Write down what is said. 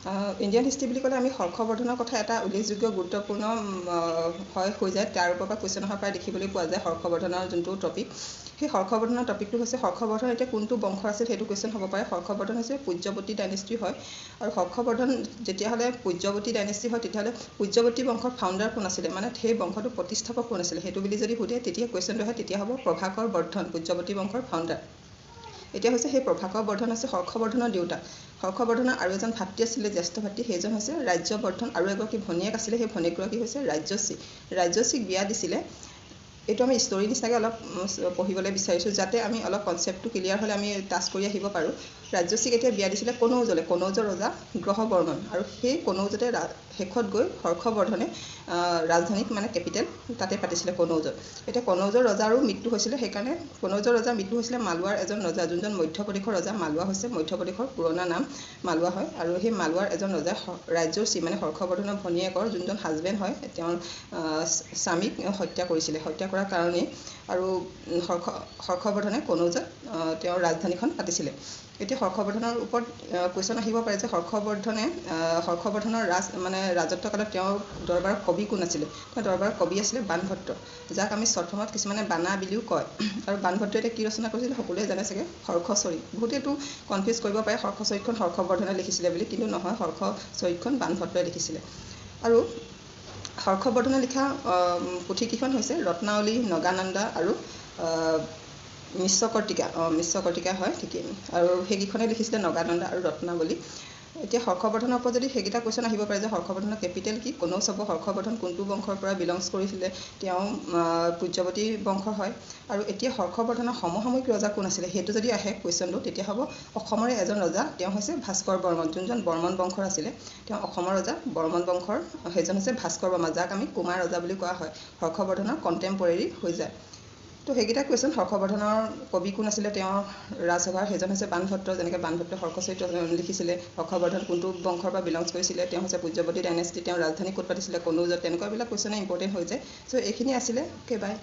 Indian history বুলি ক'লে আমি হৰ্ষবৰ্ধনৰ কথা এটা উল্লেখযোগ্য গুৰুত্বপূৰ্ণ হৈ যায়। তাৰ ওপৰত কুৱেশ্যন অহাৰ প্ৰায় দেখিবলৈ পোৱা যায় হৰ্ষবৰ্ধনৰ যোনটো টপিক। সেই হৰ্ষবৰ্ধনৰ টপিকটো হৈছে হৰ্ষবৰ্ধন এতিয়া কোনটো বংশৰ আছিল সেইটো কুৱেশ্যন হ'ব পাৰে। হৰ্ষবৰ্ধন হৈছে পুৰ্যৱতী ডাইনেষ্টি হয়, আৰু হৰ্ষবৰ্ধন যেতিয়াহ'লে পুৰ্যৱতী ডাইনেষ্টি হয় তেতিয়াহ'লে পুৰ্যৱতী বংশৰ ফাউণ্ডাৰ কোন আছিলে, মানে সেই বংশটো প্ৰতিষ্ঠাপক কোন আছিলে সেইটো বুলি যদি সোধে তেতিয়া কুৱেশ্যনটো হয় তেতিয়া হ'ব প্ৰভাকৰ বৰ্ধন, পুৰ্যৱতী বংশৰ ফাউণ্ডাৰ। এতিয়া হৈছে সেই প্ৰভাকৰ বৰ্ধন হৈছে হৰ্ষবৰ্ধনৰ দেউতা। হৰ্ষবৰ্ধনৰ আৰু এজন ভাতৃ আছিলে, জ্যেষ্ঠ ভাতৃ, সেইজন হৈছে ৰাজ্যবৰ্ধন, আৰু এগৰাকী ভনীয়েক আছিলে, সেই ভনীয়েকগৰাকী হৈছে ৰাজ্যশ্ৰী। ৰাজ্যশ্ৰীক বিয়া দিছিলে। এইটো আমি ষ্টৰী নিচিনাকৈ অলপ পঢ়িবলৈ বিচাৰিছোঁ যাতে আমি অলপ কনচেপ্টটো ক্লিয়াৰ হ'লে আমি টাচ কৰি আহিব পাৰোঁ। ৰাজ্যশ্ৰীক এতিয়া বিয়া দিছিলে কনৌজলৈ, কনৌজৰ ৰজা গ্ৰহবৰ্মন, আৰু সেই কনৌজতে শেষত গৈ হৰ্ষবৰ্ধনে ৰাজধানীত মানে কেপিটেল তাতে পাতিছিলে কনৌজত। এতিয়া কনৌজৰ ৰজাৰো মৃত্যু হৈছিলে, সেইকাৰণে কনৌজৰ ৰজাৰ মৃত্যু হৈছিলে মালোৱাৰ এজন ৰজা, যোনজন মধ্যপ্ৰদেশৰ ৰজা। মালোৱা হৈছে মধ্যপ্ৰদেশৰ পুৰণা নাম মালোৱা হয়, আৰু সেই মালোৱাৰ এজন ৰজাই ৰাজ্যশ্ৰী মানে হৰ্ষবৰ্ধনৰ ভনীয়েকৰ যোনজন হাজবেণ্ড হয় তেওঁৰ স্বামীক হত্যা কৰিছিলে। হত্যা কৰাৰ কাৰণেই আৰু হৰ্ষবৰ্ধনে কনৌজত তেওঁৰ ৰাজধানীখন পাতিছিলে। এতিয়া হৰ্ষবৰ্ধনৰ ওপৰত কুৱেশ্যন আহিব পাৰে যে হৰ্ষবৰ্ধনৰ ৰাজত্ব কালত তেওঁৰ দৰবাৰৰ কবি কোন আছিলে। তেওঁৰ দৰবাৰৰ কবি আছিলে বাণভট্ট, যাক আমি চৰ্থমত কিছুমানে বাণা বুলিও কয়। আৰু বাণভট্টই এতিয়া কি ৰচনা কৰিছিলে সকলোৱে জানে চাগে, হৰ্ষচৰিত। বহুতে এইটো কনফিউজ কৰিব পাৰে হৰ্ষচৰিতখন হৰ্ষবৰ্ধনে লিখিছিলে বুলি, কিন্তু নহয়, হৰ্ষচৰিতখন বাণভট্টই লিখিছিলে। আৰু হৰ্ষবৰ্ধনে লিখা পুথিকেইখন হৈছে ৰত্নাৱলী, নগানন্দা আৰু মিশ্ৰকৰ্তিকা হয় ঠিকেই, আৰু সেইকেইখনে লিখিছিলে নগানন্দা আৰু ৰত্নাৱলী। এতিয়া হৰ্ষবৰ্ধনৰ ওপৰত যদি সেইকেইটা কুৱেশ্যন আহিব পাৰে যে হৰ্ষবৰ্ধনৰ কেপিটেল কি, কনৌজ হ'ব, হৰ্ষবৰ্ধন কোনটো বংশৰ পৰা বিলংছ কৰিছিলে, তেওঁ পুৰ্যৱতী বংশৰ হয়। আৰু এতিয়া হৰ্ষবৰ্ধনৰ সমসাময়িক ৰজা কোন আছিলে সেইটো যদি আহে কুৱেশ্যনটো তেতিয়া হ'ব অসমৰে এজন ৰজা, তেওঁ হৈছে ভাস্কৰ বৰ্মন, যোনজন বৰ্মন বংশৰ আছিলে। তেওঁ অসমৰ ৰজা বৰ্মন বংশৰ, সেইজন হৈছে ভাস্কৰ বৰ্মন, যাক আমি কুমাৰ ৰজা বুলি কোৱা হয়, হৰ্ষবৰ্ধনৰ কণ্টেম্পৰেৰী হৈ যায়। তো সেইকেইটা কুৱেশ্যন, হৰ্ষবৰ্ধনৰ কবি কোন আছিলে তেওঁৰ ৰাজসভাৰ, সেইজন হৈছে বাণভট্ট, যেনেকৈ বাণভট্টই হৰ্ষচৰিত লিখিছিলে। হৰ্ষবৰ্ধন কোনটো বংশৰ পৰা বিলংছ কৰিছিলে, তেওঁ হৈছে পুৰ্যৱতী ডাইনেষ্টি, তেওঁৰ ৰাজধানী ক'ত পাতিছিলে, কনৌজত, তেনেকুৱাবিলাক কুৱেশ্যনে ইম্পৰ্টেণ্ট হৈ যায়। চ' এইখিনি আছিলে। অ'কে, বাই।